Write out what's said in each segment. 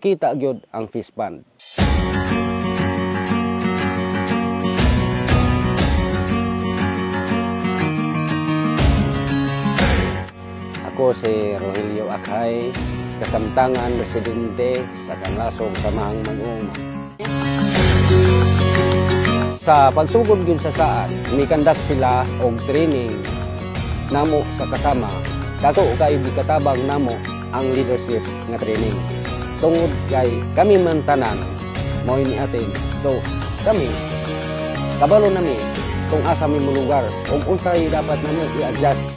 kita gyud ang fish pond. Ako si Rogelio Akay, kasamtangan residente sa Kanlasog Samahang Mag-uuma. Sa pagsugod gyud sa saad, mikandak sila og training namo sa kasama. Kato kay gikatabang namo ang leadership nga training. Tungod kay kami man tanan mao ini atin. So kami kabalo nami kung asa mi lugar ug unsay dapat namo i-adjust.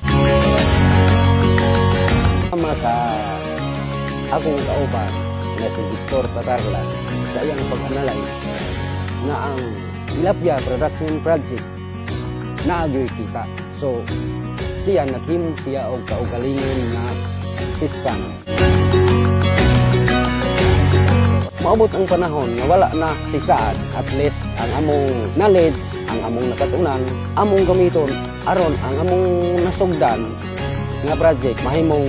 Sama sa akong kauban na si Victor Patarlas sa iyang pag-analyze na ang tilapia production project na agyoy kita. So siya naghimo siya og kaugalingon na fish pond. Maabot ang panahon na wala na si saad, at least ang among knowledge, ang among nakatunan, among gamiton aron ang among nasugdan nga project mahimong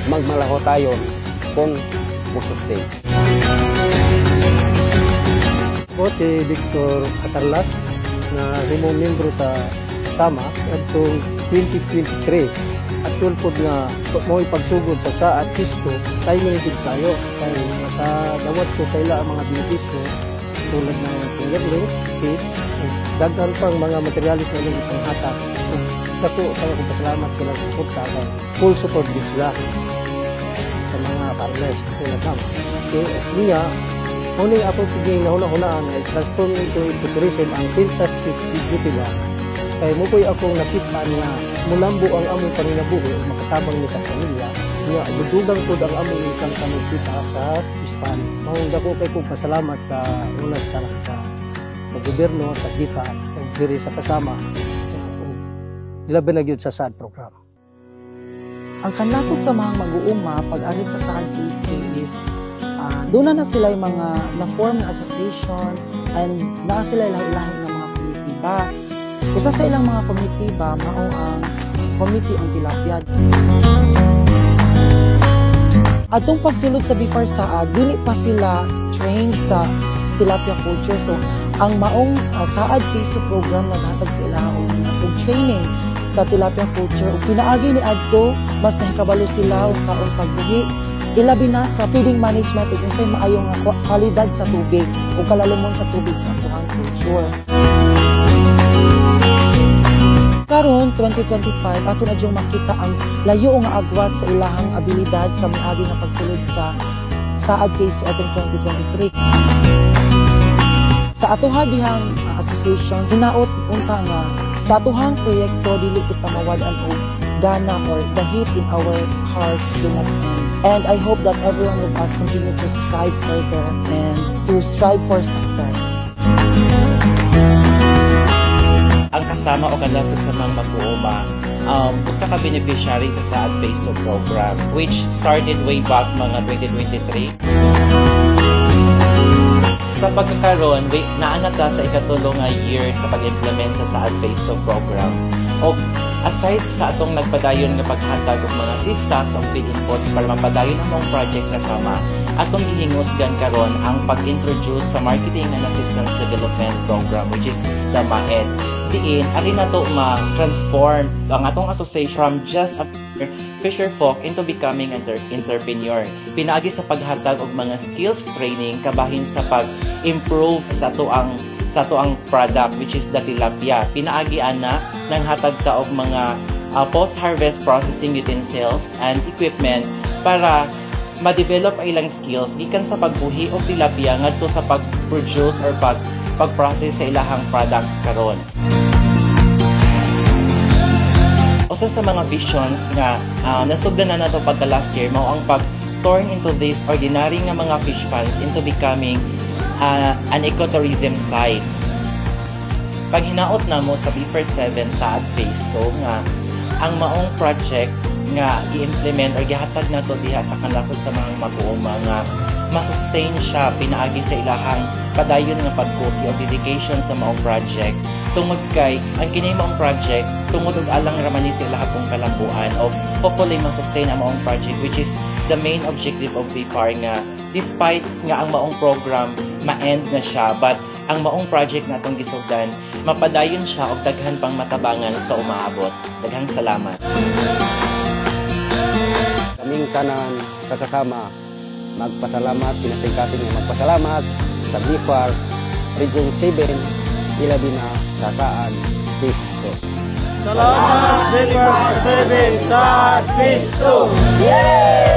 magmalahotayon kung mo-sustain. Ako si Victor Patarlas na himong membro sa Sama adtong 2023. At tulpod nga mo ipagsugod sa saad pisto, timing gid tayo kay makadawat ko sa ila ang mga benepisyo tulad ng fingerlings, fish, daghan pang mga materialis na ilang ipanghatag. Dato tayo kung pasalamat sila sa suporta kay full support din sila sa mga partners tulad naman. Okay, niya huning ako tiging nahuna-hunaan ay transform into tourism ang fantastic beauty ba. Kaya mo ko'y akong nakita nga mulambo ang among paninabuhi o makatabang ni sa pamilya. Nga dudugang po ang among ikang kamigkita sa fish pond. Mahong dako kay kong pasalamat sa unas tanak sa gobyerno, sa DIFA, o diri sa kasama. Ilabi na gyud sa SAD program. Ang Kanlasog Samahang Mag-uuma pag-ari sa SAD Phase 2 is doon na sila yung mga na-form na association and na sila ilahi-ilahi ng mga komitiba. Isa sa ilang mga komitiba, mao ang Committee on Tilapia. Atong pagsulod sa before saad, dili pa sila trained sa tilapia culture. So, ang maong saad phase 2 program naghatag sa ilahang og training sa tilapia culture. Ug pinaagi ni adto, mas nahikabalo sila og saon pagbuhi. Ilabi na sa feeding management ug unsay maayong kalidad sa tubig ug kalalumon sa tubig sa atuhang culture. Karon 2025 ato na jung makita ang layo nga agwat sa ilahang abilidad sa miagi nga pagsulod sa saad phase atong 2023. Sa atuha dihang association hinaot unta nga sa atuhang proyekto dili kita mawad-an og gana or the heat in our hearts do not end. And I hope that everyone of us continue to strive further and to strive for success. Ang kasama o Kanlasog Samahang Mag-uuma, usa ka beneficiary sa SAD Phase 2 program which started way back mga 2023. Sa pagkakaroon, naanat na sa ikatulong nga year sa pag-implement sa SAD Phase 2 program. O aside sa atong nagpadayon nga paghatag og mga seedstocks o feed inputs para mapadayon ang mga projects na sama, atong gihingusgan karon ang pag-introduce sa Marketing and Assistance Development Program which is the MAED. Diin, ali na to ma-transform ang atong association from just a fisher folk into becoming an entrepreneur. Pinaagi sa paghatag og mga skills training kabahin sa pag-improve sa ato ang product which is the tilapia. Pinaagi ana nang hatag ta og mga post-harvest processing utensils and equipment para ma-develop ang ilang skills gikan sa pagbuhi og tilapia ngadto sa pag-produce or pag-process sa ilahang product karon. Usa sa mga visions nga nasugdan na nato pagka last year mao ang pag-turn into this ordinary nga mga fish ponds into becoming an ecotourism site. Pag hinaot na mo sa Beaver 7 SAD Phase 2 nga ang maong project nga i-implement or gihatag nato diha sa Kanlasog Samahang Mag-uuma nga ma-sustain siya pinaagi sa ilahang padayon nga pagkuki o dedication sa maong project tungod kay ang kini maong project tungod og alang ramani sa ilaha pong kalambuan o hopefully ma-sustain ang maong project which is the main objective of BIFAR nga despite nga ang maong program ma-end na siya, but ang maong project na itong gisugdan, mapadayon siya og daghan pang matabangan sa umaabot. Daghang salamat. Kaming tanan sa kasama, magpasalamat, pinasingkatin nga magpasalamat sa BIFAR Region 7, ilabi na sa Saad Phase 2. Salamat, Bifar 7 sa Phase 2!